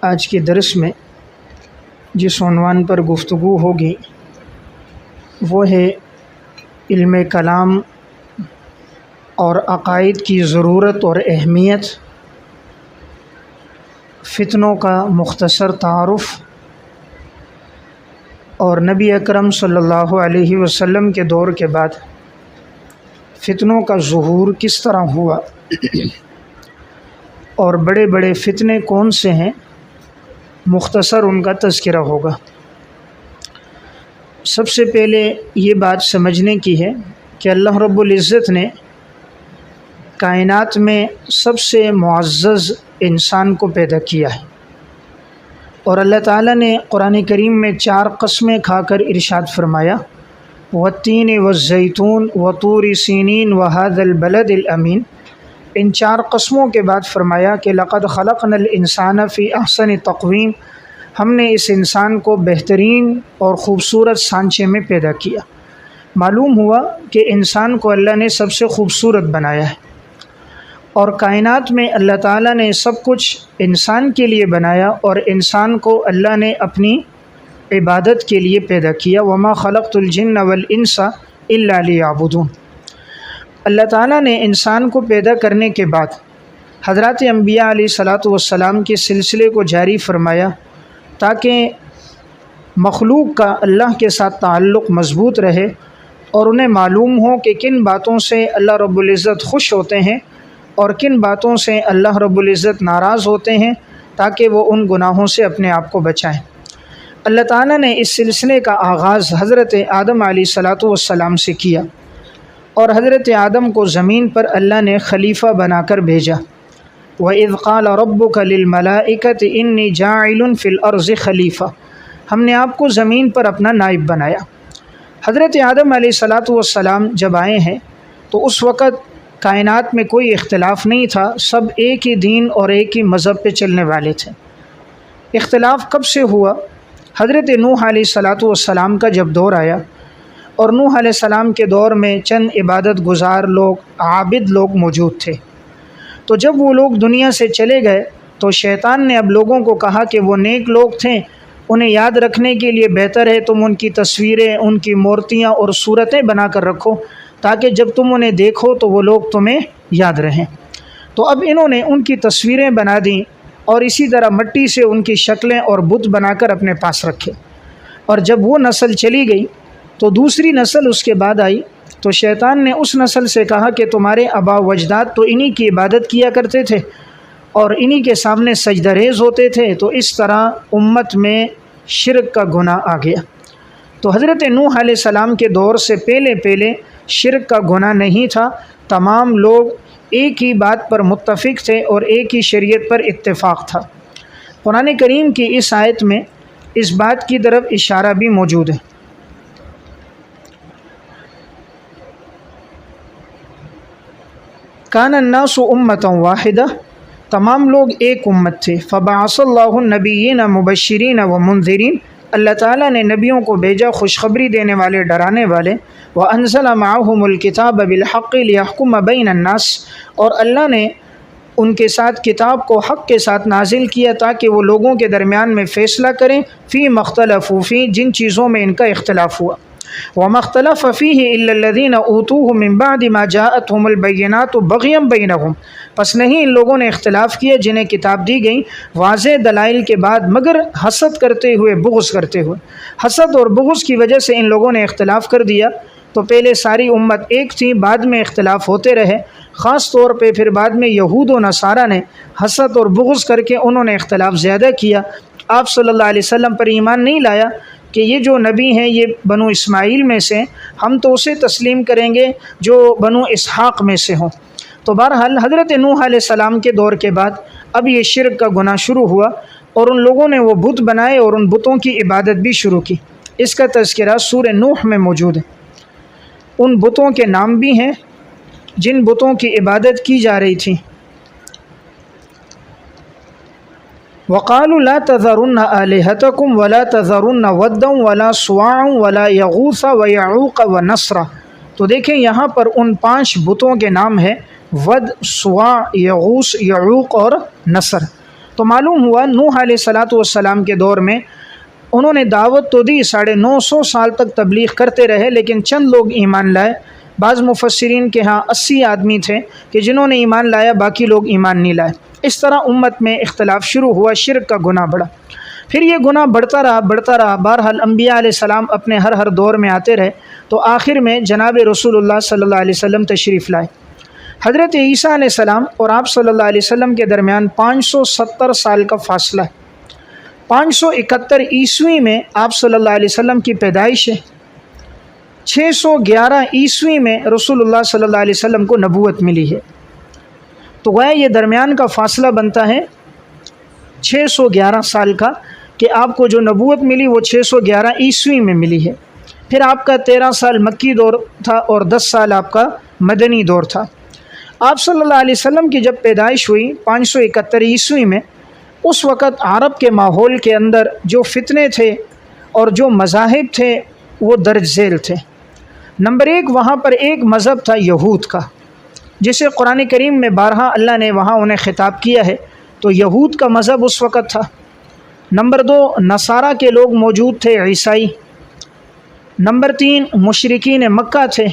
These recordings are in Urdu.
آج کے درس میں جس عنوان پر گفتگو ہوگی وہ ہے علم کلام اور عقائد کی ضرورت اور اہمیت، فتنوں کا مختصر تعارف اور نبی اکرم صلی اللہ علیہ وسلم کے دور کے بعد فتنوں کا ظہور کس طرح ہوا اور بڑے بڑے فتنے کون سے ہیں، مختصر ان کا تذکرہ ہوگا۔ سب سے پہلے یہ بات سمجھنے کی ہے کہ اللہ رب العزت نے کائنات میں سب سے معزز انسان کو پیدا کیا ہے، اور اللہ تعالیٰ نے قرآن کریم میں 4 قسمیں کھا کر ارشاد فرمایا، والتین والزیتون وطور سینین وہذا البلد الامین۔ ان 4 قسموں کے بعد فرمایا کہ لقد خلقنا الانسان فی احسن تقویم، ہم نے اس انسان کو بہترین اور خوبصورت سانچے میں پیدا کیا۔ معلوم ہوا کہ انسان کو اللہ نے سب سے خوبصورت بنایا ہے، اور کائنات میں اللہ تعالیٰ نے سب کچھ انسان کے لیے بنایا، اور انسان کو اللہ نے اپنی عبادت کے لیے پیدا کیا۔ وما خلقت الجن والانس الا لیعبدون۔ اللہ تعالیٰ نے انسان کو پیدا کرنے کے بعد حضرات انبیاء علیہ الصلاۃ والسلام کے سلسلے کو جاری فرمایا تاکہ مخلوق کا اللہ کے ساتھ تعلق مضبوط رہے اور انہیں معلوم ہو کہ کن باتوں سے اللہ رب العزت خوش ہوتے ہیں اور کن باتوں سے اللہ رب العزت ناراض ہوتے ہیں، تاکہ وہ ان گناہوں سے اپنے آپ کو بچائیں۔ اللہ تعالیٰ نے اس سلسلے کا آغاز حضرت آدم علیہ الصلاۃ والسلام سے کیا، اور حضرت آدم کو زمین پر اللہ نے خلیفہ بنا کر بھیجا۔ وَإِذْ قَالَ رَبُّكَ لِلْمَلَائِكَةِ إِنِّي جَاعِلٌ فِي الْأَرْضِ خلیفہ، ہم نے آپ کو زمین پر اپنا نائب بنایا۔ حضرت آدم علیہ الصلاۃ والسلام جب آئے ہیں تو اس وقت کائنات میں کوئی اختلاف نہیں تھا، سب ایک ہی دین اور ایک ہی مذہب پہ چلنے والے تھے۔ اختلاف کب سے ہوا؟ حضرت نوح علیہ الصلاۃ والسلام کا جب دور آیا، اور نوح علیہ السلام کے دور میں چند عبادت گزار لوگ، عابد لوگ موجود تھے، تو جب وہ لوگ دنیا سے چلے گئے تو شیطان نے اب لوگوں کو کہا کہ وہ نیک لوگ تھے، انہیں یاد رکھنے کے لیے بہتر ہے تم ان کی تصویریں، ان کی مورتیاں اور صورتیں بنا کر رکھو، تاکہ جب تم انہیں دیکھو تو وہ لوگ تمہیں یاد رہیں۔ تو اب انہوں نے ان کی تصویریں بنا دیں، اور اسی طرح مٹی سے ان کی شکلیں اور بت بنا کر اپنے پاس رکھے۔ اور جب وہ نسل چلی گئی تو دوسری نسل اس کے بعد آئی، تو شیطان نے اس نسل سے کہا کہ تمہارے آباء و اجداد تو انہی کی عبادت کیا کرتے تھے اور انہی کے سامنے سجدہ ریز ہوتے تھے، تو اس طرح امت میں شرک کا گناہ آ گیا۔ تو حضرت نوح علیہ السلام کے دور سے پہلے شرک کا گناہ نہیں تھا، تمام لوگ ایک ہی بات پر متفق تھے اور ایک ہی شریعت پر اتفاق تھا۔ قرآن کریم کی اس آیت میں اس بات کی طرف اشارہ بھی موجود ہے۔ کان الناس امۃ واحدہ، تمام لوگ ایک امت تھے۔ فبعث اللہ النبیین مبشرین ومنذرین، اللہ تعالیٰ نے نبیوں کو بھیجا خوشخبری دینے والے، ڈرانے والے۔ وانزل معهم الکتاب بالحق لیحکم بین الناس، اور اللہ نے ان کے ساتھ کتاب کو حق کے ساتھ نازل کیا تاکہ وہ لوگوں کے درمیان میں فیصلہ کریں، فی مختلفوا فی، جن چیزوں میں ان کا اختلاف ہوا۔ وما اختلف فیہ الا الذین اوتوہ من بعد ما جاءتهم البینات بغیا بینہم، پس نہیں ان لوگوں نے اختلاف کیا جنہیں کتاب دی گئی واضح دلائل کے بعد، مگر حسد کرتے ہوئے، بغض کرتے ہوئے۔ حسد اور بغض کی وجہ سے ان لوگوں نے اختلاف کر دیا۔ تو پہلے ساری امت ایک تھی، بعد میں اختلاف ہوتے رہے، خاص طور پہ پھر بعد میں یہود و نصارہ نے حسد اور بغض کر کے انہوں نے اختلاف زیادہ کیا۔ آپ صلی اللہ علیہ وسلم پر ایمان نہیں لایا کہ یہ جو نبی ہیں یہ بنو اسماعیل میں سے، ہم تو اسے تسلیم کریں گے جو بنو اسحاق میں سے ہوں۔ تو بہرحال حضرت نوح علیہ السلام کے دور کے بعد اب یہ شرک کا گناہ شروع ہوا، اور ان لوگوں نے وہ بت بنائے اور ان بتوں کی عبادت بھی شروع کی۔ اس کا تذکرہ سورہ نوح میں موجود ہے۔ ان بتوں کے نام بھی ہیں جن بتوں کی عبادت کی جا رہی تھی۔ وَقَالُوا لَا تَذَرُنَّ آلِهَتَكُمْ وَلَا تَذَرُنَّ وَدًّا وَلَا سُوَاعًا وَلَا يَغُوثَ وَيَعُوقَ وَنَسْرَ۔ تو دیکھیں یہاں پر ان 5 بتوں کے نام ہیں، ود، سواع، یغوث، یعوق اور نصر۔ تو معلوم ہوا نوح علیہ الصلوۃ والسلام کے دور میں انہوں نے دعوت تو دی، 950 سال تک تبلیغ کرتے رہے، لیکن چند لوگ ایمان لائے۔ بعض مفسرین کے ہاں 80 آدمی تھے کہ جنہوں نے ایمان لایا، باقی لوگ ایمان نہیں لائے۔ اس طرح امت میں اختلاف شروع ہوا، شرک کا گناہ بڑھا، پھر یہ گناہ بڑھتا رہا۔ بہرحال انبیاء علیہ السلام اپنے ہر دور میں آتے رہے، تو آخر میں جناب رسول اللہ صلی اللہ علیہ وسلم تشریف لائے۔ حضرت عیسیٰ علیہ السلام اور آپ صلی اللہ علیہ وسلم کے درمیان 570 سال کا فاصلہ ہے۔ 571 عیسوی میں آپ صلی اللہ علیہ وسلم کی پیدائش ہے، 611 عیسوی میں رسول اللہ صلی اللہ علیہ وسلم کو نبوت ملی ہے۔ تو گویا یہ درمیان کا فاصلہ بنتا ہے 611 سال کا، کہ آپ کو جو نبوت ملی وہ 611 عیسوی میں ملی ہے۔ پھر آپ کا 13 سال مکی دور تھا اور 10 سال آپ کا مدنی دور تھا۔ آپ صلی اللہ علیہ وسلم کی جب پیدائش ہوئی 571 عیسوی میں، اس وقت عرب کے ماحول کے اندر جو فتنے تھے اور جو مذاہب تھے وہ درج ذیل تھے۔ نمبر 1، وہاں پر ایک مذہب تھا یہود کا، جسے قرآن کریم میں بارہا اللہ نے وہاں انہیں خطاب کیا ہے، تو یہود کا مذہب اس وقت تھا۔ نمبر 2، نصارہ کے لوگ موجود تھے، عیسائی۔ نمبر 3، مشرکین مکہ تھے،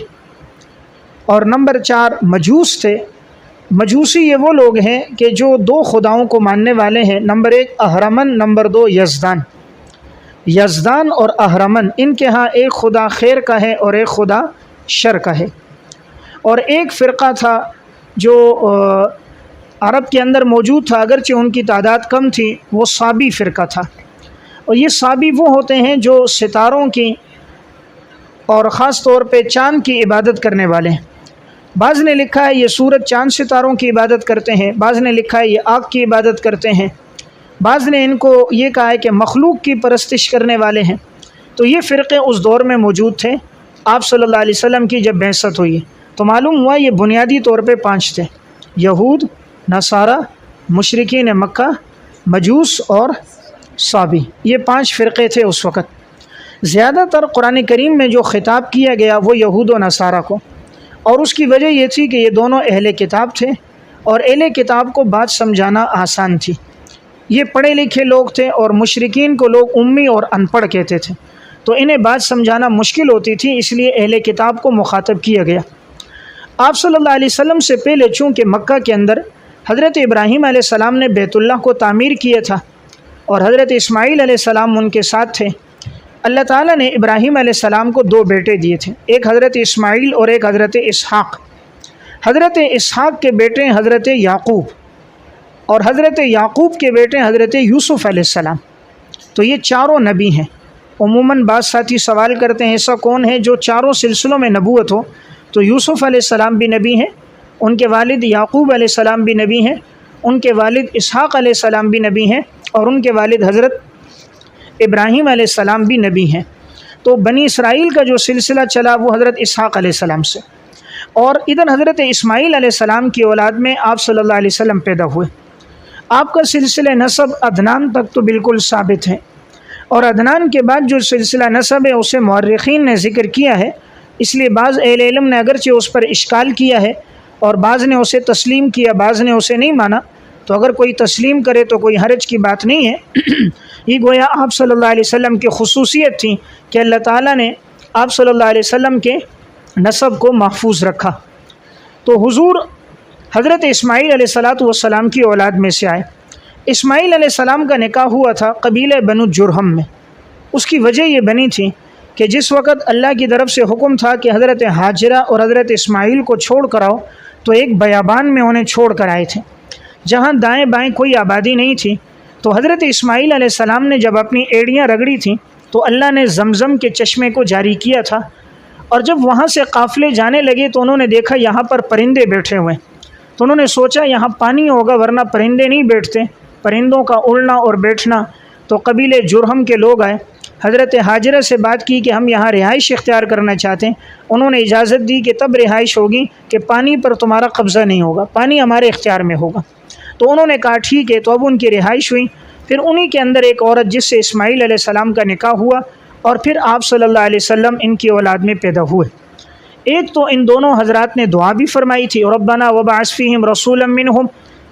اور نمبر 4، مجوس تھے۔ مجوسی یہ وہ لوگ ہیں کہ جو 2 خداؤں کو ماننے والے ہیں۔ Number 1 Ahriman, number 2 Yazdan. Yazdan اور اہرمن، ان کے ہاں ایک خدا خیر کا ہے اور ایک خدا شر کا ہے۔ اور ایک فرقہ تھا جو عرب کے اندر موجود تھا، اگرچہ ان کی تعداد کم تھی، وہ صابی فرقہ تھا۔ اور یہ صابی وہ ہوتے ہیں جو ستاروں کی اور خاص طور پہ چاند کی عبادت کرنے والے ہیں۔ بعض نے لکھا ہے یہ سورج چاند ستاروں کی عبادت کرتے ہیں، بعض نے لکھا ہے یہ آگ کی عبادت کرتے ہیں، بعض نے ان کو یہ کہا ہے کہ مخلوق کی پرستش کرنے والے ہیں۔ تو یہ فرقے اس دور میں موجود تھے آپ صلی اللہ علیہ وسلم کی جب بعثت ہوئی، تو معلوم ہوا یہ بنیادی طور پہ 5 تھے: یہود، نصارہ، مشرکین مکہ، مجوس اور صابی۔ یہ 5 فرقے تھے اس وقت۔ زیادہ تر قرآن کریم میں جو خطاب کیا گیا وہ یہود و نصارہ کو، اور اس کی وجہ یہ تھی کہ یہ دونوں اہل کتاب تھے، اور اہل کتاب کو بات سمجھانا آسان تھی۔ یہ پڑھے لکھے لوگ تھے، اور مشرکین کو لوگ امی اور ان پڑھ کہتے تھے، تو انہیں بات سمجھانا مشکل ہوتی تھی، اس لیے اہل کتاب کو مخاطب کیا گیا۔ آپ صلی اللہ علیہ وسلم سے پہلے چونکہ مکہ کے اندر حضرت ابراہیم علیہ السلام نے بیت اللہ کو تعمیر کیا تھا، اور حضرت اسماعیل علیہ السلام ان کے ساتھ تھے۔ اللہ تعالیٰ نے ابراہیم علیہ السلام کو 2 بیٹے دیے تھے، ایک حضرت اسماعیل اور ایک حضرت اسحاق۔ حضرت اسحاق کے بیٹے حضرت یعقوب، اور حضرت یعقوب کے بیٹے حضرت یوسف علیہ السلام۔ تو یہ چاروں نبی ہیں۔ عموماً بعض ساتھی سوال کرتے ہیں ایسا کون ہے جو چاروں سلسلوں میں نبوت ہو؟ تو یوسف علیہ السلام بھی نبی ہیں، ان کے والد یعقوب علیہ السلام بھی نبی ہیں، ان کے والد اسحاق علیہ السلام بھی نبی ہیں، اور ان کے والد حضرت ابراہیم علیہ السلام بھی نبی ہیں۔ تو بنی اسرائیل کا جو سلسلہ چلا وہ حضرت اسحاق علیہ السلام سے، اور ادھر حضرت اسماعیل علیہ السلام کی اولاد میں آپ صلی اللہ علیہ وسلم پیدا ہوئے۔ آپ کا سلسلہ نسب عدنان تک تو بالکل ثابت ہے، اور عدنان کے بعد جو سلسلہ نسب ہے اسے مورخین نے ذکر کیا ہے، اس لیے بعض اہل علم نے اگرچہ اس پر اشکال کیا ہے، اور بعض نے اسے تسلیم کیا، بعض نے اسے نہیں مانا۔ تو اگر کوئی تسلیم کرے تو کوئی حرج کی بات نہیں ہے۔ یہ گویا آپ صلی اللہ علیہ وسلم کی خصوصیت تھی کہ اللہ تعالیٰ نے آپ صلی اللہ علیہ وسلم کے نسب کو محفوظ رکھا۔ تو حضور حضرت اسماعیل علیہ السلام کی اولاد میں سے آئے۔ اسماعیل علیہ السلام کا نکاح ہوا تھا قبیلہ بنو جرہم میں۔ اس کی وجہ یہ بنی تھی کہ جس وقت اللہ کی طرف سے حکم تھا کہ حضرت ہاجرہ اور حضرت اسماعیل کو چھوڑ کر آؤ، تو ایک بیابان میں انہیں چھوڑ کر آئے تھے جہاں دائیں بائیں کوئی آبادی نہیں تھی۔ تو حضرت اسماعیل علیہ السلام نے جب اپنی ایڑیاں رگڑی تھیں تو اللہ نے زمزم کے چشمے کو جاری کیا تھا، اور جب وہاں سے قافلے جانے لگے تو انہوں نے دیکھا یہاں پر پرندے بیٹھے ہوئے، تو انہوں نے سوچا یہاں پانی ہوگا ورنہ پرندے نہیں بیٹھتے، پرندوں کا اڑنا اور بیٹھنا۔ تو قبیلے جرہم کے لوگ آئے، حضرت ہاجرہ سے بات کی کہ ہم یہاں رہائش اختیار کرنا چاہتے ہیں۔ انہوں نے اجازت دی کہ تب رہائش ہوگی کہ پانی پر تمہارا قبضہ نہیں ہوگا، پانی ہمارے اختیار میں ہوگا۔ تو انہوں نے کہا ٹھیک ہے، تو اب ان کی رہائش ہوئی۔ پھر انہی کے اندر ایک عورت جس سے اسماعیل علیہ السلام کا نکاح ہوا، اور پھر آپ صلی اللہ علیہ وسلم ان کی اولاد میں پیدا ہوئے۔ ایک تو ان دونوں حضرات نے دعا بھی فرمائی تھی، ربنا وبعث فیہم رسولا منہم،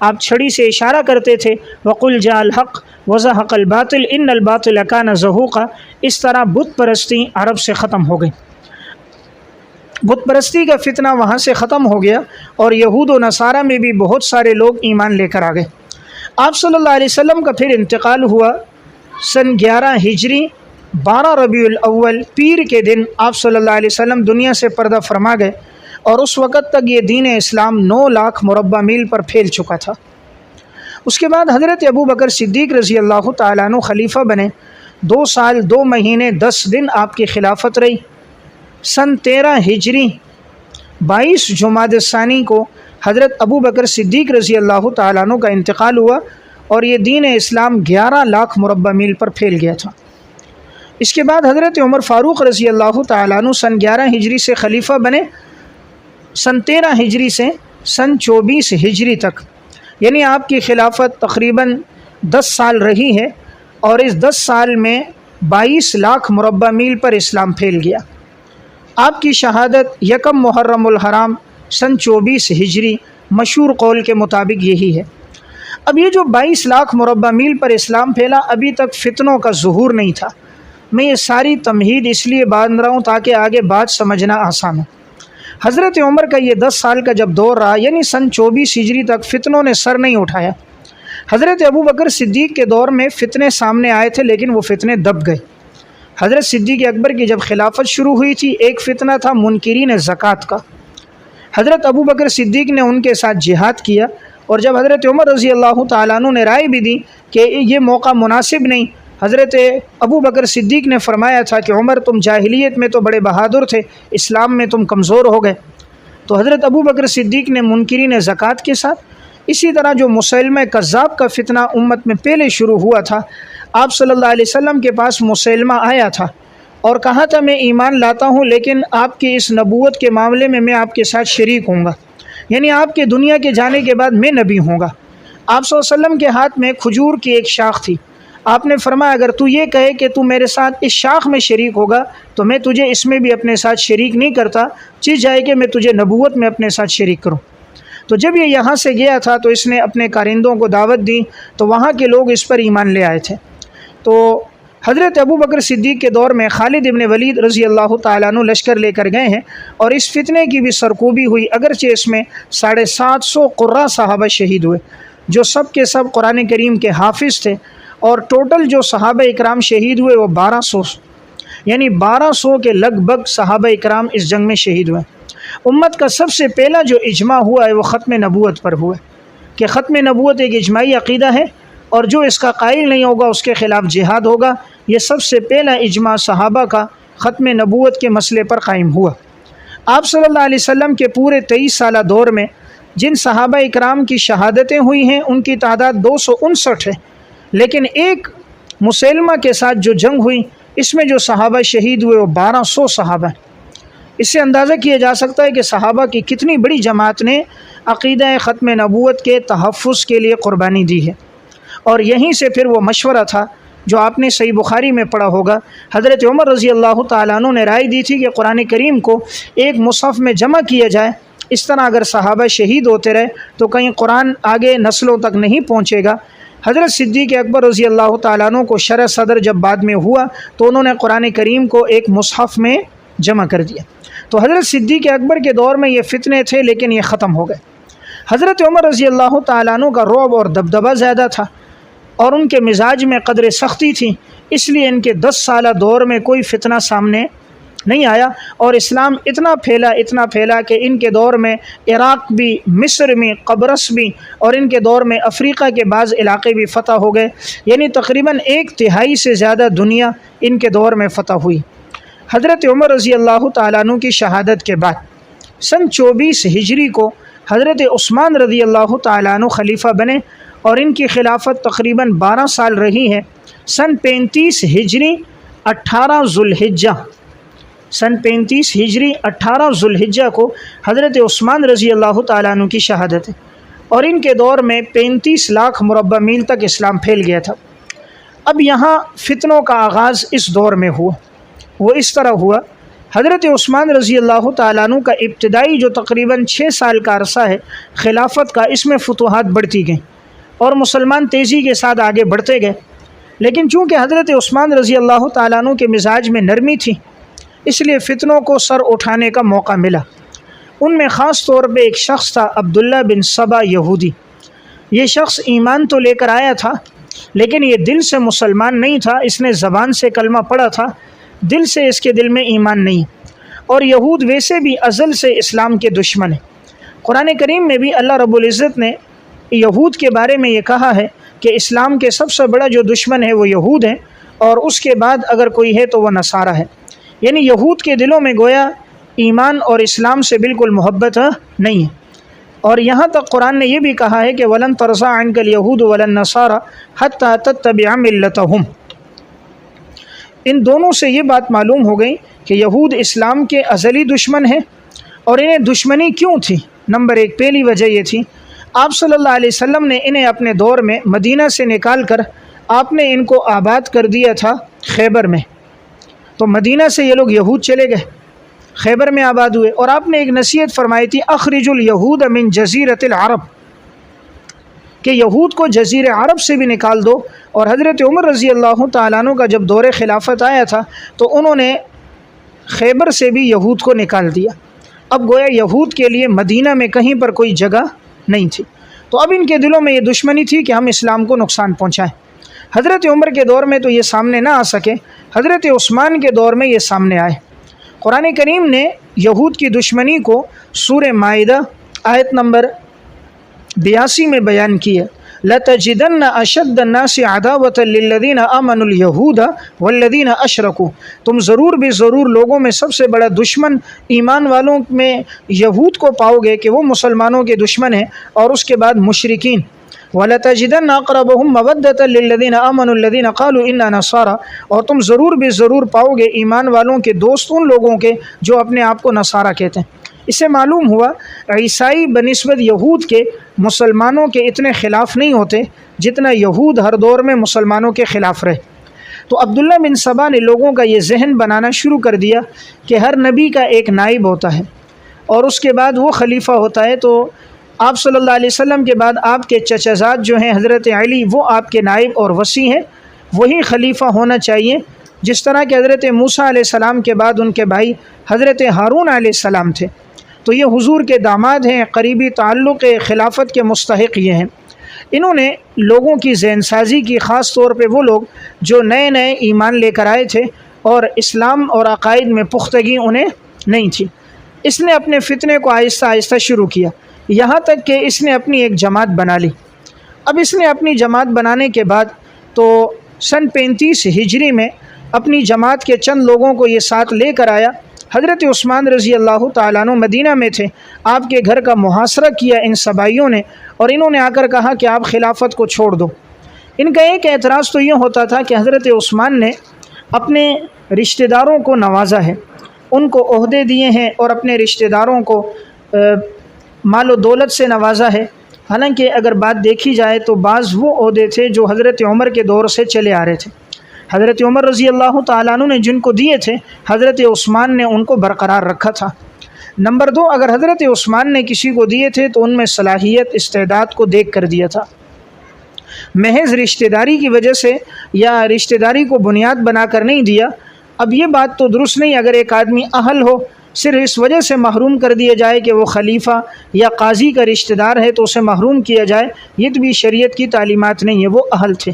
آپ چھڑی سے اشارہ کرتے تھے، وَقُلْ جَاءَ الْحَقُّ وَزَهَقَ الْبَاطِلُ إِنَّ الْبَاطِلَ كَانَ زَهُوقًا۔ اس طرح بت پرستی عرب سے ختم ہو گئی، بت پرستی کا فتنہ وہاں سے ختم ہو گیا، اور یہود و نصارہ میں بھی بہت سارے لوگ ایمان لے کر آ گئے۔ آپ صلی اللہ علیہ وسلم کا پھر انتقال ہوا سن 11 ہجری 12 ربیع الاول پیر کے دن آپ صلی اللہ علیہ وسلم دنیا سے پردہ فرما گئے، اور اس وقت تک یہ دین اسلام 9 لاکھ مربع میل پر پھیل چکا تھا۔ اس کے بعد حضرت ابو بکر صدیق رضی اللہ تعالیٰ عنہ خلیفہ بنے، 2 سال 2 مہینے 10 دن آپ کی خلافت رہی۔ سن 13 ہجری 22 جمادی الثانی کو حضرت ابو بکر صدیق رضی اللہ تعالیٰ عنہ کا انتقال ہوا، اور یہ دین اسلام 11 لاکھ مربع میل پر پھیل گیا تھا۔ اس کے بعد حضرت عمر فاروق رضی اللہ تعالیٰ عنہ سن 11 ہجری سے خلیفہ بنے، سن 13 ہجری سے سن 24 ہجری تک، یعنی آپ کی خلافت تقریباً 10 سال رہی ہے، اور اس 10 سال میں 22 لاکھ مربع میل پر اسلام پھیل گیا۔ آپ کی شہادت 1 محرم الحرام سن 24 ہجری مشہور قول کے مطابق یہی ہے۔ اب یہ جو 22 لاکھ مربع میل پر اسلام پھیلا، ابھی تک فتنوں کا ظہور نہیں تھا۔ میں یہ ساری تمہید اس لیے باندھ رہا ہوں تاکہ آگے بات سمجھنا آسان ہو۔ حضرت عمر کا یہ 10 سال کا جب دور رہا، یعنی سن 24 ہجری تک فتنوں نے سر نہیں اٹھایا۔ حضرت ابو بکر صدیق کے دور میں فتنے سامنے آئے تھے، لیکن وہ فتنے دب گئے۔ حضرت صدیق اکبر کی جب خلافت شروع ہوئی تھی، ایک فتنہ تھا منکرین زکوٰۃ کا۔ حضرت ابو بکر صدیق نے ان کے ساتھ جہاد کیا، اور جب حضرت عمر رضی اللہ تعالیٰ عنہ نے رائے بھی دی کہ یہ موقع مناسب نہیں، حضرت ابو بکر صدیق نے فرمایا تھا کہ عمر تم جاہلیت میں تو بڑے بہادر تھے، اسلام میں تم کمزور ہو گئے۔ تو حضرت ابو بکر صدیق نے منکرین زکوٰۃ کے ساتھ، اسی طرح جو مسلمہ کذاب کا فتنہ امت میں پہلے شروع ہوا تھا، آپ صلی اللہ علیہ وسلم کے پاس مسلمہ آیا تھا اور کہا تھا میں ایمان لاتا ہوں، لیکن آپ کی اس نبوت کے معاملے میں آپ کے ساتھ شریک ہوں گا، یعنی آپ کے دنیا کے جانے کے بعد میں نبی ہوں گا۔ آپ صلی اللہ علیہ وسلم کے ہاتھ میں کھجور کی ایک شاخ تھی۔ آپ نے فرمایا اگر تو یہ کہے کہ تو میرے ساتھ اس شاخ میں شریک ہوگا تو میں تجھے اس میں بھی اپنے ساتھ شریک نہیں کرتا، چیز جائے کہ میں تجھے نبوت میں اپنے ساتھ شریک کروں۔ تو جب یہ یہاں سے گیا تھا تو اس نے اپنے کارندوں کو دعوت دی، تو وہاں کے لوگ اس پر ایمان لے آئے تھے۔ تو حضرت ابو بکر صدیق کے دور میں خالد ابن ولید رضی اللہ تعالیٰ عنہ لشکر لے کر گئے ہیں، اور اس فتنے کی بھی سرکوبی ہوئی، اگرچہ اس میں 750 قراء صحابہ شہید ہوئے، جو سب کے سب قرآن کریم کے حافظ تھے، اور ٹوٹل جو صحابہ اکرام شہید ہوئے وہ 1200، یعنی 1200 کے لگ بھگ صحابہ اکرام اس جنگ میں شہید ہوئے۔ امت کا سب سے پہلا جو اجماع ہوا ہے وہ ختم نبوت پر ہوا ہے، کہ ختم نبوت ایک اجماعی عقیدہ ہے، اور جو اس کا قائل نہیں ہوگا اس کے خلاف جہاد ہوگا۔ یہ سب سے پہلا اجماع صحابہ کا ختم نبوت کے مسئلے پر قائم ہوا۔ آپ صلی اللہ علیہ وسلم کے پورے 23 سالہ دور میں جن صحابہ اکرام کی شہادتیں ہوئی ہیں ان کی تعداد 259 ہے، لیکن ایک مسلمہ کے ساتھ جو جنگ ہوئی اس میں جو صحابہ شہید ہوئے وہ 1200 صحابہ ہیں۔ اس سے اندازہ کیا جا سکتا ہے کہ صحابہ کی کتنی بڑی جماعت نے عقیدہ ختم نبوت کے تحفظ کے لیے قربانی دی ہے۔ اور یہیں سے پھر وہ مشورہ تھا جو آپ نے صحیح بخاری میں پڑھا ہوگا، حضرت عمر رضی اللہ تعالیٰ عنہ نے رائے دی تھی کہ قرآن کریم کو ایک مصحف میں جمع کیا جائے، اس طرح اگر صحابہ شہید ہوتے رہے تو کہیں قرآن آگے نسلوں تک نہیں پہنچے گا۔ حضرت صدیق اکبر رضی اللہ تعالیٰ عنہ کو شرح صدر جب بعد میں ہوا تو انہوں نے قرآن کریم کو ایک مصحف میں جمع کر دیا۔ تو حضرت صدیق اکبر کے دور میں یہ فتنے تھے، لیکن یہ ختم ہو گئے۔ حضرت عمر رضی اللہ تعالیٰ عنہ کا رعب اور دبدبہ زیادہ تھا، اور ان کے مزاج میں قدر سختی تھی، اس لیے ان کے 10 سالہ دور میں کوئی فتنہ سامنے نہیں آیا، اور اسلام اتنا پھیلا کہ ان کے دور میں عراق بھی، مصر میں، قبرص بھی، اور ان کے دور میں افریقہ کے بعض علاقے بھی فتح ہو گئے، یعنی تقریباً 1/3 سے زیادہ دنیا ان کے دور میں فتح ہوئی۔ حضرت عمر رضی اللہ تعالیٰ عنہ کی شہادت کے بعد سن 24 ہجری کو حضرت عثمان رضی اللہ تعالیٰ عنہ خلیفہ بنے، اور ان کی خلافت تقریباً 12 سال رہی ہے۔ سن 35 ہجری 18 ذوالحجہ، سن 35 ہجری 18 ذوالحجہ کو حضرت عثمان رضی اللہ تعالیٰ عنہ کی شہادت ہے، اور ان کے دور میں 35 لاکھ مربع میل تک اسلام پھیل گیا تھا۔ اب یہاں فتنوں کا آغاز اس دور میں ہوا، وہ اس طرح ہوا، حضرت عثمان رضی اللہ تعالیٰ عنہ کا ابتدائی جو تقریباً 6 سال کا عرصہ ہے خلافت کا، اس میں فتوحات بڑھتی گئیں اور مسلمان تیزی کے ساتھ آگے بڑھتے گئے، لیکن چونکہ حضرت عثمان رضی اللہ تعالیٰ عنہ کے مزاج میں نرمی تھی، اس لیے فتنوں کو سر اٹھانے کا موقع ملا۔ ان میں خاص طور پہ ایک شخص تھا عبداللہ بن سبا یہودی۔ یہ شخص ایمان تو لے کر آیا تھا، لیکن یہ دل سے مسلمان نہیں تھا۔ اس نے زبان سے کلمہ پڑھا تھا، دل سے اس کے دل میں ایمان نہیں، اور یہود ویسے بھی ازل سے اسلام کے دشمن ہیں۔ قرآن کریم میں بھی اللہ رب العزت نے یہود کے بارے میں یہ کہا ہے کہ اسلام کے سب سے بڑا جو دشمن ہے وہ یہود ہیں، اور اس کے بعد اگر کوئی ہے تو وہ نصارہ ہے۔ یعنی یہود کے دلوں میں گویا ایمان اور اسلام سے بالکل محبت نہیں ہے۔ اور یہاں تک قرآن نے یہ بھی کہا ہے کہ وَلَن تَرْضَىٰ عَنْكَ الْيَهُودُ وَلَا النَّصَارَىٰ حَتَّىٰ تَتَّبِعَ مِلَّتَهُمْ۔ ان دونوں سے یہ بات معلوم ہو گئی کہ یہود اسلام کے ازلی دشمن ہیں، اور انہیں دشمنی کیوں تھی؟ نمبر 1 پہلی وجہ یہ تھی، آپ صلی اللہ علیہ وسلم نے انہیں اپنے دور میں مدینہ سے نکال کر آپ نے ان کو آباد کر دیا تھا خیبر میں۔ تو مدینہ سے یہ لوگ یہود چلے گئے، خیبر میں آباد ہوئے، اور آپ نے ایک نصیحت فرمائی تھی اخرج الیہود من جزیرۃ العرب، کہ یہود کو جزیرہ عرب سے بھی نکال دو۔ اور حضرت عمر رضی اللہ تعالیٰ عنہ کا جب دور خلافت آیا تھا تو انہوں نے خیبر سے بھی یہود کو نکال دیا۔ اب گویا یہود کے لیے مدینہ میں کہیں پر کوئی جگہ نہیں تھی، تو اب ان کے دلوں میں یہ دشمنی تھی کہ ہم اسلام کو نقصان پہنچائیں۔ حضرت عمر کے دور میں تو یہ سامنے نہ آ سکے، حضرت عثمان کے دور میں یہ سامنے آئے۔ قرآن کریم نے یہود کی دشمنی کو سورہ مائدہ آیت نمبر 82 میں بیان کی ہے، لَتَجِدَنَّ أَشَدَّ النَّاسِ عَدَاوَةً لِلَّذِينَ آمَنُوا الْيَهُودَ وَالَّذِينَ أَشْرَكُوا۔ تم ضرور بے ضرور لوگوں میں سب سے بڑا دشمن ایمان والوں میں یہود کو پاؤ گے کہ وہ مسلمانوں کے دشمن ہیں، اور اس کے بعد مشرکین۔ وَلَتَجِدَنَّ أَقْرَبَهُمْ مَوَدَّةً لِلَّذِينَ آمَنُوا الَّذِينَ قَالُوا إِنَّا نَصَارَىٰ۔ اور تم ضرور بے ضرور پاؤ گے ایمان والوں کے دوست ان لوگوں کے جو اپنے آپ کو نصارہ کہتے ہیں۔ اس سے معلوم ہوا عیسائی بنسبت یہود کے مسلمانوں کے اتنے خلاف نہیں ہوتے جتنا یہود ہر دور میں مسلمانوں کے خلاف رہے۔ تو عبداللہ بن سبا نے لوگوں کا یہ ذہن بنانا شروع کر دیا کہ ہر نبی کا ایک نائب ہوتا ہے، اور اس کے بعد وہ خلیفہ ہوتا ہے۔ تو آپ صلی اللہ علیہ وسلم کے بعد آپ کے چچا زاد جو ہیں حضرت علی، وہ آپ کے نائب اور وصی ہیں، وہی خلیفہ ہونا چاہیے، جس طرح کہ حضرت موسیٰ علیہ السلام کے بعد ان کے بھائی حضرت ہارون علیہ السلام تھے، تو یہ حضور کے داماد ہیں، قریبی تعلق خلافت کے مستحق یہ ہیں۔ انہوں نے لوگوں کی ذہن سازی کی، خاص طور پہ وہ لوگ جو نئے نئے ایمان لے کر آئے تھے اور اسلام اور عقائد میں پختگی انہیں نہیں تھی۔ اس نے اپنے فتنے کو آہستہ آہستہ شروع کیا، یہاں تک کہ اس نے اپنی ایک جماعت بنا لی۔ اب اس نے اپنی جماعت بنانے کے بعد تو سن 35 ہجری میں اپنی جماعت کے چند لوگوں کو یہ ساتھ لے کر آیا۔ حضرت عثمان رضی اللہ تعالیٰ عنہ مدینہ میں تھے، آپ کے گھر کا محاصرہ کیا ان سبائیوں نے، اور انہوں نے آ کر کہا کہ آپ خلافت کو چھوڑ دو۔ ان کا ایک اعتراض تو یہ ہوتا تھا کہ حضرت عثمان نے اپنے رشتہ داروں کو نوازا ہے، ان کو عہدے دیے ہیں اور اپنے رشتہ داروں کو مال و دولت سے نوازا ہے۔ حالانکہ اگر بات دیکھی جائے تو بعض وہ عہدے تھے جو حضرت عمر کے دور سے چلے آ رہے تھے۔ حضرت عمر رضی اللہ تعالیٰ عنہ نے جن کو دیے تھے، حضرت عثمان نے ان کو برقرار رکھا تھا۔ نمبر 2، اگر حضرت عثمان نے کسی کو دیے تھے تو ان میں صلاحیت استعداد کو دیکھ کر دیا تھا، محض رشتہ داری کی وجہ سے یا رشتہ داری کو بنیاد بنا کر نہیں دیا۔ اب یہ بات تو درست نہیں، اگر ایک آدمی اہل ہو صرف اس وجہ سے محروم کر دیا جائے کہ وہ خلیفہ یا قاضی کا رشتہ دار ہے تو اسے محروم کیا جائے، یہ بھی شریعت کی تعلیمات نہیں ہے، وہ اہل تھے۔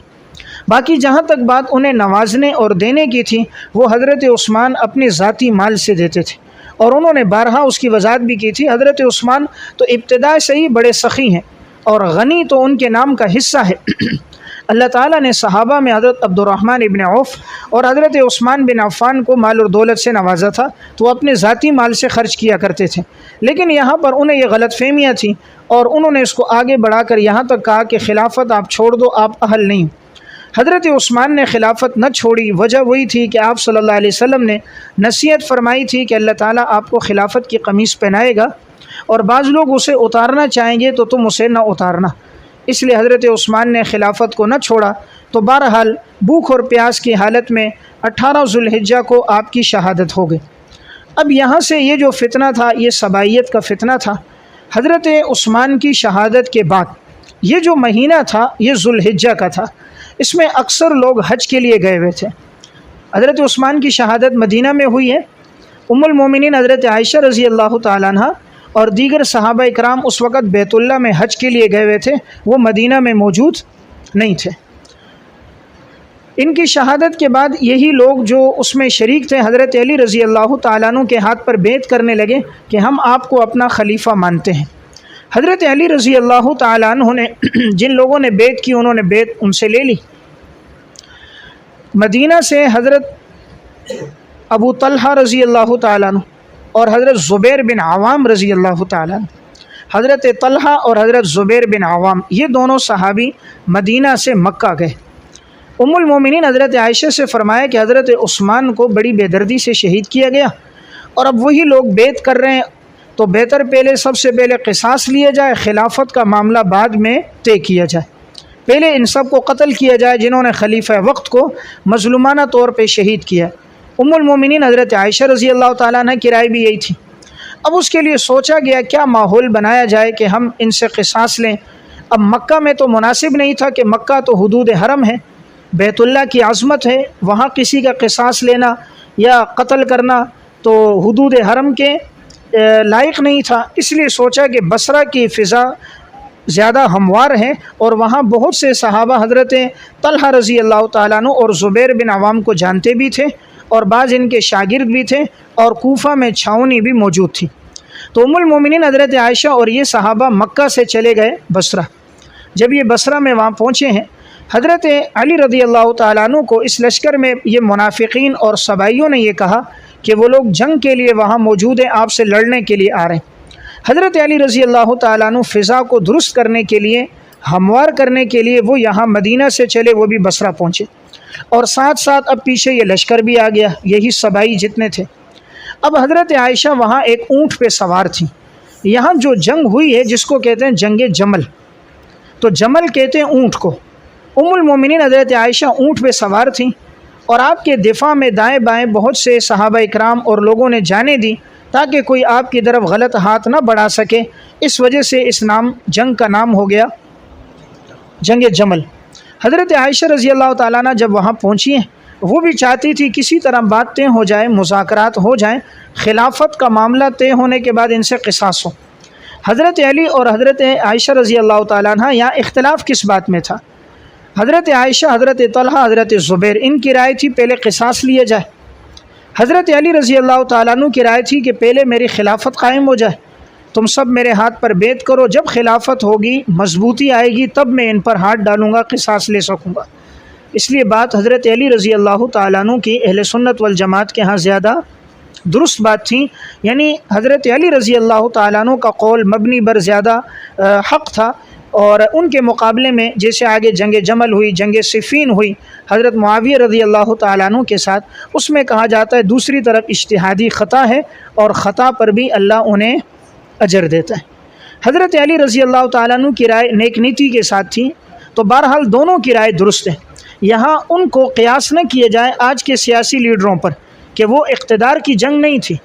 باقی جہاں تک بات انہیں نوازنے اور دینے کی تھی، وہ حضرت عثمان اپنے ذاتی مال سے دیتے تھے، اور انہوں نے بارہا اس کی وضاحت بھی کی تھی۔ حضرت عثمان تو ابتدا سے ہی بڑے سخی ہیں، اور غنی تو ان کے نام کا حصہ ہے۔ اللہ تعالیٰ نے صحابہ میں حضرت عبد الرحمن ابن عوف اور حضرت عثمان بن عفان کو مال اور دولت سے نوازا تھا، تو وہ اپنے ذاتی مال سے خرچ کیا کرتے تھے، لیکن یہاں پر انہیں یہ غلط فہمیاں تھیں، اور انہوں نے اس کو آگے بڑھا کر یہاں تک کہا کہ خلافت آپ چھوڑ دو، آپ اہل نہیں۔ حضرت عثمان نے خلافت نہ چھوڑی، وجہ وہی تھی کہ آپ صلی اللہ علیہ وسلم نے نصیحت فرمائی تھی کہ اللہ تعالیٰ آپ کو خلافت کی قمیص پہنائے گا، اور بعض لوگ اسے اتارنا چاہیں گے تو تم اسے نہ اتارنا۔ اس لیے حضرت عثمان نے خلافت کو نہ چھوڑا، تو بہرحال بھوک اور پیاس کی حالت میں 18 ذوالحجہ کو آپ کی شہادت ہو گئی۔ اب یہاں سے یہ جو فتنہ تھا یہ سبائیت کا فتنہ تھا۔ حضرت عثمان کی شہادت کے بعد یہ جو مہینہ تھا یہ ذوالحجہ کا تھا، اس میں اکثر لوگ حج کے لیے گئے ہوئے تھے۔ حضرت عثمان کی شہادت مدینہ میں ہوئی ہے۔ ام المومنین حضرت عائشہ رضی اللہ تعالیٰ عنہ اور دیگر صحابہ اکرام اس وقت بیت اللہ میں حج کے لیے گئے ہوئے تھے، وہ مدینہ میں موجود نہیں تھے۔ ان کی شہادت کے بعد یہی لوگ جو اس میں شریک تھے حضرت علی رضی اللہ تعالیٰ عنہ کے ہاتھ پر بیعت کرنے لگے کہ ہم آپ کو اپنا خلیفہ مانتے ہیں۔ حضرت علی رضی اللہ تعالیٰ عنہ نے جن لوگوں نے بیعت کی انہوں نے بیعت ان سے لے لی۔ مدینہ سے حضرت ابو طلحہ رضی اللہ تعالیٰ عنہ اور حضرت زبیر بن عوام رضی اللہ تعالیٰ عنہ، حضرت طلحہ اور حضرت زبیر بن عوام یہ دونوں صحابی مدینہ سے مکہ گئے۔ ام المومنین حضرت عائشہ سے فرمایا کہ حضرت عثمان کو بڑی بے دردی سے شہید کیا گیا اور اب وہی لوگ بیعت کر رہے ہیں، تو بہتر پہلے سب سے پہلے قصاص لیا جائے، خلافت کا معاملہ بعد میں طے کیا جائے، پہلے ان سب کو قتل کیا جائے جنہوں نے خلیفہ وقت کو مظلومانہ طور پہ شہید کیا۔ ام المومنین حضرت عائشہ رضی اللہ تعالیٰ عنہ کی رائے بھی یہی تھی۔ اب اس کے لیے سوچا گیا کیا ماحول بنایا جائے کہ ہم ان سے قصاص لیں۔ اب مکہ میں تو مناسب نہیں تھا کہ مکہ تو حدود حرم ہے، بیت اللہ کی عظمت ہے، وہاں کسی کا قصاص لینا یا قتل کرنا تو حدود حرم کے لائق نہیں تھا۔ اس لیے سوچا کہ بصرہ کی فضا زیادہ ہموار ہے اور وہاں بہت سے صحابہ حضرت طلحہ رضی اللہ تعالیٰ عنہ اور زبیر بن عوام کو جانتے بھی تھے اور بعض ان کے شاگرد بھی تھے، اور کوفہ میں چھاؤنی بھی موجود تھی۔ تو ام المومنین حضرت عائشہ اور یہ صحابہ مکہ سے چلے گئے بصرہ۔ جب یہ بصرہ میں وہاں پہنچے ہیں، حضرت علی رضی اللہ تعالیٰ عنہ کو اس لشکر میں یہ منافقین اور سبائیوں نے یہ کہا کہ وہ لوگ جنگ کے لیے وہاں موجود ہیں، آپ سے لڑنے کے لیے آ رہے ہیں۔ حضرت علی رضی اللہ تعالیٰ عنہ فضا کو درست کرنے کے لیے، ہموار کرنے کے لیے وہ یہاں مدینہ سے چلے، وہ بھی بصرہ پہنچے، اور ساتھ ساتھ اب پیچھے یہ لشکر بھی آ گیا، یہی سبائی جتنے تھے۔ اب حضرت عائشہ وہاں ایک اونٹ پہ سوار تھی۔ یہاں جو جنگ ہوئی ہے جس کو کہتے ہیں جنگ جمل، تو جمل کہتے ہیں اونٹ کو۔ ام المومنین حضرت عائشہ اونٹ پہ سوار تھیں اور آپ کے دفاع میں دائیں بائیں بہت سے صحابہ اکرام اور لوگوں نے جانے دی تاکہ کوئی آپ کی طرف غلط ہاتھ نہ بڑھا سکے۔ اس وجہ سے اس جنگ کا نام ہو گیا جنگ جمل۔ حضرت عائشہ رضی اللہ تعالیٰ عنہ جب وہاں پہنچی ہیں، وہ بھی چاہتی تھی کسی طرح بات طے ہو جائے، مذاکرات ہو جائیں، خلافت کا معاملہ طے ہونے کے بعد ان سے قصاص ہو۔ حضرت علی اور حضرت عائشہ رضی اللہ تعالیٰ عنہ یہاں اختلاف کس بات میں تھا؟ حضرت عائشہ، حضرت طلحہ، حضرت زبیر، ان کی رائے تھی پہلے قصاص لیا جائے۔ حضرت علی رضی اللہ تعالیٰ عنہ کی رائے تھی کہ پہلے میری خلافت قائم ہو جائے، تم سب میرے ہاتھ پر بیعت کرو، جب خلافت ہوگی، مضبوطی آئے گی، تب میں ان پر ہاتھ ڈالوں گا، قصاص لے سکوں گا۔ اس لیے بات حضرت علی رضی اللہ تعالیٰ عنہ کی اہل سنت والجماعت کے ہاں زیادہ درست بات تھی، یعنی حضرت علی رضی اللہ تعالیٰ عنہ کا قول مبنی بر زیادہ حق تھا، اور ان کے مقابلے میں جیسے آگے جنگ جمل ہوئی، جنگ صفین ہوئی حضرت معاویہ رضی اللہ تعالیٰ عنہ کے ساتھ، اس میں کہا جاتا ہے دوسری طرف اجتہادی خطا ہے اور خطا پر بھی اللہ انہیں اجر دیتا ہے۔ حضرت علی رضی اللہ تعالیٰ عنہ کی رائے نیک نیتی کے ساتھ تھی، تو بہرحال دونوں کی رائے درست ہے۔ یہاں ان کو قیاس نہ کیا جائے آج کے سیاسی لیڈروں پر کہ وہ اقتدار کی جنگ نہیں تھی،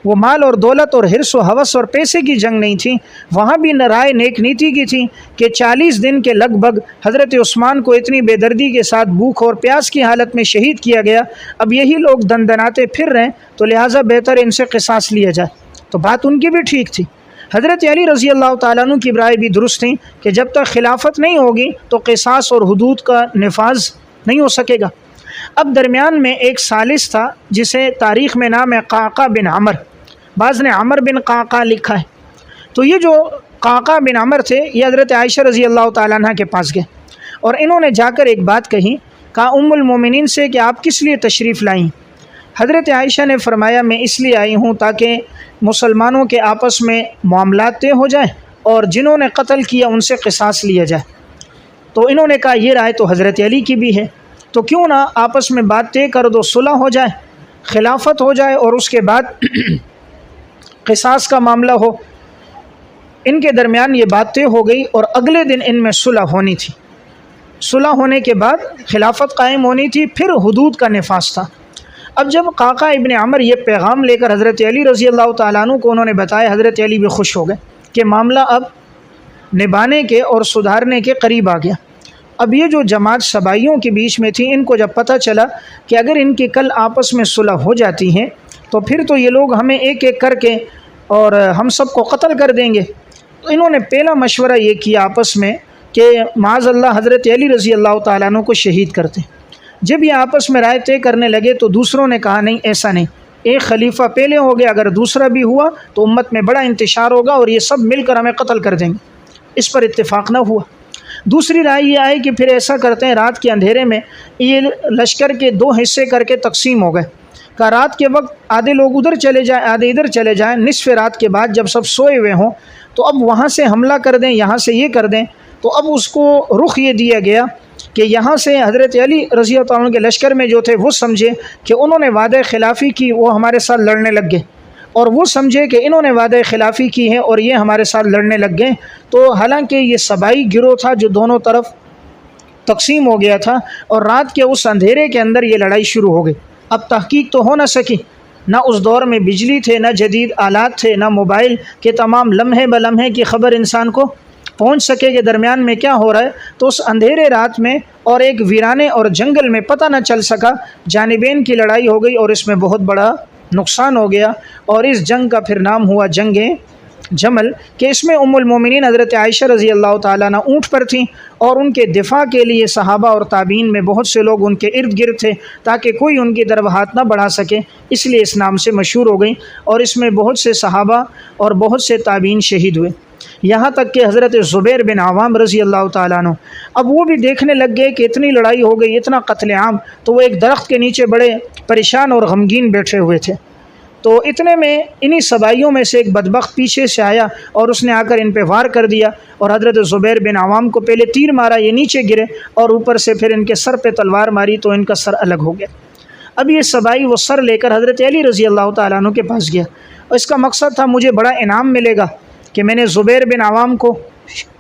وہ مال اور دولت اور حرص و ہوس اور پیسے کی جنگ نہیں تھی، وہاں بھی رائے نیک نیتی کی تھی کہ 40 دن کے لگ بھگ حضرت عثمان کو اتنی بے دردی کے ساتھ بھوک اور پیاس کی حالت میں شہید کیا گیا، اب یہی لوگ دندناتے پھر رہے ہیں، تو لہٰذا بہتر ان سے قصاص لیا جائے۔ تو بات ان کی بھی ٹھیک تھی۔ حضرت علی رضی اللہ تعالیٰ عنہ کی رائے بھی درست تھی کہ جب تک خلافت نہیں ہوگی تو قصاص اور حدود کا نفاذ نہیں ہو سکے گا۔ اب درمیان میں ایک ثالث تھا جسے تاریخ میں نام ہے قعقاع بن عمر، بعض نے عمر بن قعقاع لکھا ہے۔ تو یہ جو قعقاع بن عمر تھے یہ حضرت عائشہ رضی اللہ تعالیٰ عنہ کے پاس گئے اور انہوں نے جا کر ایک بات کہی، کہا ام المومنین سے کہ آپ کس لیے تشریف لائیں؟ حضرت عائشہ نے فرمایا میں اس لیے آئی ہوں تاکہ مسلمانوں کے آپس میں معاملات طے ہو جائیں اور جنہوں نے قتل کیا ان سے قصاص لیا جائے۔ تو انہوں نے کہا یہ رائے تو حضرت علی کی بھی ہے، تو کیوں نہ آپس میں بات طے کر دو، صلح ہو جائے، خلافت ہو جائے اور اس کے بعد قصاص کا معاملہ ہو۔ ان کے درمیان یہ بات طے ہو گئی اور اگلے دن ان میں صلح ہونی تھی۔ صلح ہونے کے بعد خلافت قائم ہونی تھی، پھر حدود کا نفاذ تھا۔ اب جب قعقاع ابن عمر یہ پیغام لے کر حضرت علی رضی اللہ تعالیٰ عنہ کو انہوں نے بتایا، حضرت علی بھی خوش ہو گئے کہ معاملہ اب نبھانے کے اور سدھارنے کے قریب آ گیا۔ اب یہ جو جماعت سبائیوں کے بیچ میں تھی، ان کو جب پتہ چلا کہ اگر ان کی کل آپس میں صلح ہو جاتی ہے تو پھر تو یہ لوگ ہمیں ایک ایک کر کے اور ہم سب کو قتل کر دیں گے، تو انہوں نے پہلا مشورہ یہ کیا آپس میں کہ معاذ اللہ حضرت علی رضی اللہ تعالیٰ عنہ کو شہید کرتے۔ جب یہ آپس میں رائے طے کرنے لگے تو دوسروں نے کہا نہیں، ایسا نہیں، ایک خلیفہ پہلے ہو گیا، اگر دوسرا بھی ہوا تو امت میں بڑا انتشار ہوگا اور یہ سب مل کر ہمیں قتل کر دیں گے۔ اس پر اتفاق نہ ہوا۔ دوسری رائے یہ آئی کہ پھر ایسا کرتے ہیں، رات کے اندھیرے میں یہ لشکر کے 2 حصے کر کے تقسیم ہو گئے، کہ رات کے وقت آدھے لوگ ادھر چلے جائیں، آدھے ادھر چلے جائیں، نصف رات کے بعد جب سب سوئے ہوئے ہوں تو اب وہاں سے حملہ کر دیں، یہاں سے یہ کر دیں۔ تو اب اس کو رخ یہ دیا گیا کہ یہاں سے حضرت علی رضی اللہ عنہ کے لشکر میں جو تھے وہ سمجھے کہ انہوں نے وعدہ خلافی کی، وہ ہمارے ساتھ لڑنے لگ گئے، اور وہ سمجھے کہ انہوں نے وعدہ خلافی کی ہے اور یہ ہمارے ساتھ لڑنے لگ گئے۔ تو حالانکہ یہ سبائی گروہ تھا جو دونوں طرف تقسیم ہو گیا تھا، اور رات کے اس اندھیرے کے اندر یہ لڑائی شروع ہو گئی۔ اب تحقیق تو ہو نہ سکی، نہ اس دور میں بجلی تھے، نہ جدید آلات تھے، نہ موبائل کے تمام لمحے بلمحے کی خبر انسان کو پہنچ سکے کہ درمیان میں کیا ہو رہا ہے۔ تو اس اندھیرے رات میں اور ایک ویرانے اور جنگل میں پتہ نہ چل سکا، جانبین کی لڑائی ہو گئی اور اس میں بہت بڑا نقصان ہو گیا، اور اس جنگ کا پھر نام ہوا جنگ جمل، کہ اس میں ام المومنین حضرت عائشہ رضی اللہ تعالیٰ عنہ اونٹ پر تھیں، اور ان کے دفاع کے لیے صحابہ اور تابعین میں بہت سے لوگ ان کے ارد گرد تھے تاکہ کوئی ان کی طرف ہاتھ نہ بڑھا سکے، اس لیے اس نام سے مشہور ہو گئی، اور اس میں بہت سے صحابہ اور بہت سے تابعین شہید ہوئے، یہاں تک کہ حضرت زبیر بن عوام رضی اللہ تعالیٰ عنہ اب وہ بھی دیکھنے لگ گئے کہ اتنی لڑائی ہو گئی، اتنا قتل عام، تو وہ ایک درخت کے نیچے بڑے پریشان اور غمگین بیٹھے ہوئے تھے۔ تو اتنے میں انہی سبائیوں میں سے ایک بدبخت پیچھے سے آیا اور اس نے آ کر ان پہ وار کر دیا، اور حضرت زبیر بن عوام کو پہلے تیر مارا، یہ نیچے گرے، اور اوپر سے پھر ان کے سر پہ تلوار ماری تو ان کا سر الگ ہو گیا۔ اب یہ سبائی وہ سر لے کر حضرت علی رضی اللہ تعالیٰ عنہ کے پاس گیا، اور اس کا مقصد تھا مجھے بڑا انعام ملے گا کہ میں نے زبیر بن عوام کو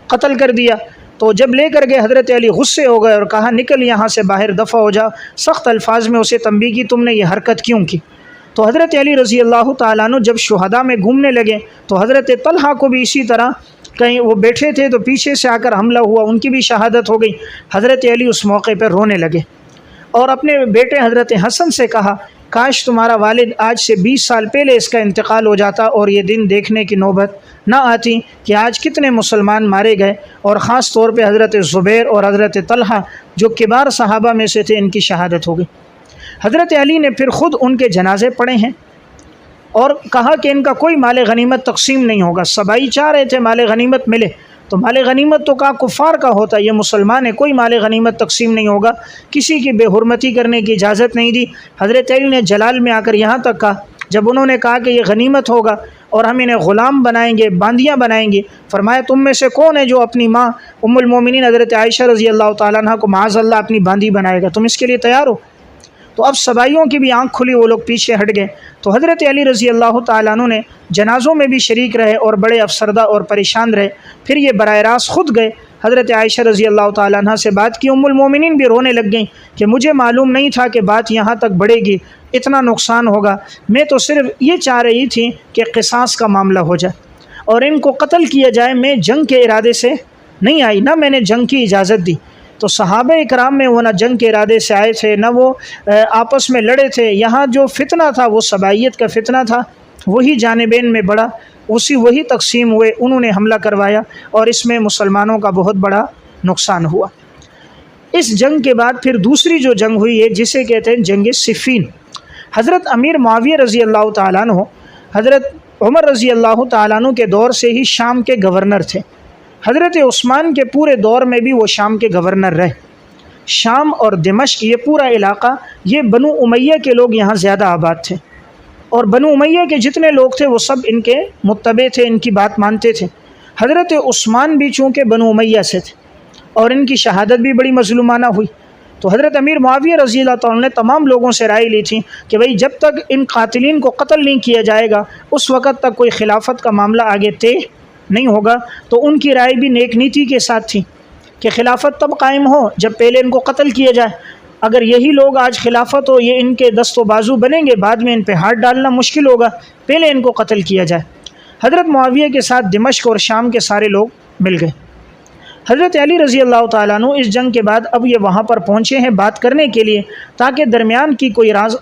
قتل کر دیا۔ تو جب لے کر گئے حضرت علی غصے ہو گئے اور کہا نکل یہاں سے باہر، دفع ہو جا، سخت الفاظ میں اسے تنبیہ کی تم نے یہ حرکت کیوں کی۔ تو حضرت علی رضی اللہ تعالیٰ عنہ جب شہداء میں گھومنے لگے تو حضرت طلحہ کو بھی اسی طرح کہیں وہ بیٹھے تھے تو پیچھے سے آ کر حملہ ہوا، ان کی بھی شہادت ہو گئی۔ حضرت علی اس موقع پر رونے لگے اور اپنے بیٹے حضرت حسن سے کہا کاش تمہارا والد آج سے 20 سال پہلے اس کا انتقال ہو جاتا اور یہ دن دیکھنے کی نوبت نہ آتی کہ آج کتنے مسلمان مارے گئے، اور خاص طور پہ حضرت زبیر اور حضرت طلحہ جو کبار صحابہ میں سے تھے، ان کی شہادت ہو گئی۔ حضرت علی نے پھر خود ان کے جنازے پڑھے ہیں اور کہا کہ ان کا کوئی مال غنیمت تقسیم نہیں ہوگا۔ سبائی چاہ رہے تھے مال غنیمت ملے، تو مال غنیمت تو کہا کفار کا ہوتا، یہ مسلمان ہے، کوئی مال غنیمت تقسیم نہیں ہوگا، کسی کی بے حرمتی کرنے کی اجازت نہیں دی۔ حضرت علی نے جلال میں آ کر یہاں تک کہا، جب انہوں نے کہا کہ یہ غنیمت ہوگا اور ہم انہیں غلام بنائیں گے، باندیاں بنائیں گے، فرمایا تم میں سے کون ہے جو اپنی ماں ام المومنین حضرت عائشہ رضی اللہ تعالیٰ عنہ کو معاذ اللہ اپنی باندی بنائے گا، تم اس کے لیے تیار ہو؟ تو اب سبائیوں کی بھی آنکھ کھلی، وہ لوگ پیچھے ہٹ گئے۔ تو حضرت علی رضی اللہ تعالیٰ عنہ نے جنازوں میں بھی شریک رہے اور بڑے افسردہ اور پریشان رہے۔ پھر یہ براہ راست خود گئے، حضرت عائشہ رضی اللہ تعالیٰ عنہ سے بات کی، ام المومنین بھی رونے لگ گئیں کہ مجھے معلوم نہیں تھا کہ بات یہاں تک بڑھے گی، اتنا نقصان ہوگا، میں تو صرف یہ چاہ رہی تھی کہ قصاص کا معاملہ ہو جائے اور ان کو قتل کیا جائے، میں جنگ کے ارادے سے نہیں آئی، نہ میں نے جنگ کی اجازت دی۔ تو صحابہ اکرام میں وہ نہ جنگ کے ارادے سے آئے تھے، نہ وہ آپس میں لڑے تھے، یہاں جو فتنہ تھا وہ سبائیت کا فتنہ تھا، وہی جانبین میں بڑا، وہی تقسیم ہوئے، انہوں نے حملہ کروایا اور اس میں مسلمانوں کا بہت بڑا نقصان ہوا۔ اس جنگ کے بعد پھر دوسری جو جنگ ہوئی ہے جسے کہتے ہیں جنگ صفین، حضرت امیر معاویہ رضی اللہ تعالیٰ عنہ حضرت عمر رضی اللہ تعالیٰ عنہ کے دور سے ہی شام کے گورنر تھے۔ حضرت عثمان کے پورے دور میں بھی وہ شام کے گورنر رہے۔ شام اور دمشق یہ پورا علاقہ، یہ بنو امیہ کے لوگ یہاں زیادہ آباد تھے، اور بنو امیہ کے جتنے لوگ تھے وہ سب ان کے متبع تھے، ان کی بات مانتے تھے۔ حضرت عثمان بھی چونکہ بنو امیہ سے تھے اور ان کی شہادت بھی بڑی مظلومانہ ہوئی، تو حضرت امیر معاویہ رضی اللہ تعالیٰ نے تمام لوگوں سے رائے لی تھی کہ بھئی جب تک ان قاتلین کو قتل نہیں کیا جائے گا اس وقت تک کوئی خلافت کا معاملہ آگے طے نہیں ہوگا۔ تو ان کی رائے بھی نیک نیتی کے ساتھ تھی کہ خلافت تب قائم ہو جب پہلے ان کو قتل کیا جائے۔ اگر یہی لوگ آج خلافت ہو، یہ ان کے دست و بازو بنیں گے، بعد میں ان پہ ہاتھ ڈالنا مشکل ہوگا، پہلے ان کو قتل کیا جائے۔ حضرت معاویہ کے ساتھ دمشق اور شام کے سارے لوگ مل گئے۔ حضرت علی رضی اللہ تعالیٰ عنہ اس جنگ کے بعد اب یہ وہاں پر پہنچے ہیں بات کرنے کے لیے، تاکہ درمیان کی کوئی راز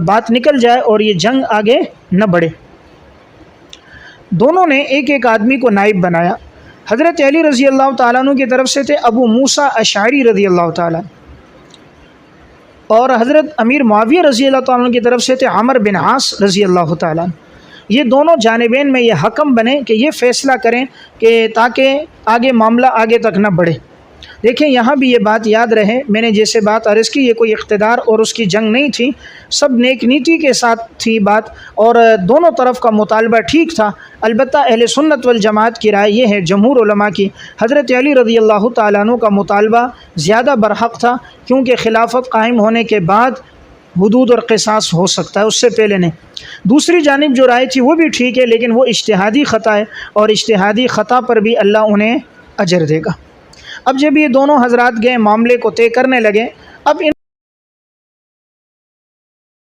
بات نکل جائے اور یہ جنگ آگے نہ بڑھے۔ دونوں نے ایک ایک آدمی کو نائب بنایا۔ حضرت علی رضی اللہ تعالیٰ عنہ کی طرف سے تھے ابو موسیٰ اشعری رضی اللہ تعالیٰ، اور حضرت امیر معاویہ رضی اللہ تعالیٰ عنہ کی طرف سے تھے عمر بن عاص رضی اللہ تعالیٰ عنہ۔ یہ دونوں جانبین میں یہ حکم بنے کہ یہ فیصلہ کریں کہ تاکہ آگے معاملہ آگے تک نہ بڑھے۔ دیکھیں یہاں بھی یہ بات یاد رہے، میں نے جیسے بات عرض کی، یہ کوئی اقتدار اور اس کی جنگ نہیں تھی، سب نیک نیتی کے ساتھ تھی بات، اور دونوں طرف کا مطالبہ ٹھیک تھا۔ البتہ اہل سنت والجماعت کی رائے یہ ہے، جمہور علماء کی، حضرت علی رضی اللہ تعالیٰ عنہ کا مطالبہ زیادہ برحق تھا، کیونکہ خلافت قائم ہونے کے بعد حدود اور قصاص ہو سکتا ہے، اس سے پہلے نہیں۔ دوسری جانب جو رائے تھی وہ بھی ٹھیک ہے، لیکن وہ اجتہادی خطا ہے، اور اجتہادی خطا پر بھی اللہ انہیں اجر دے گا۔ اب جب یہ دونوں حضرات گئے معاملے کو طے کرنے لگے، اب ان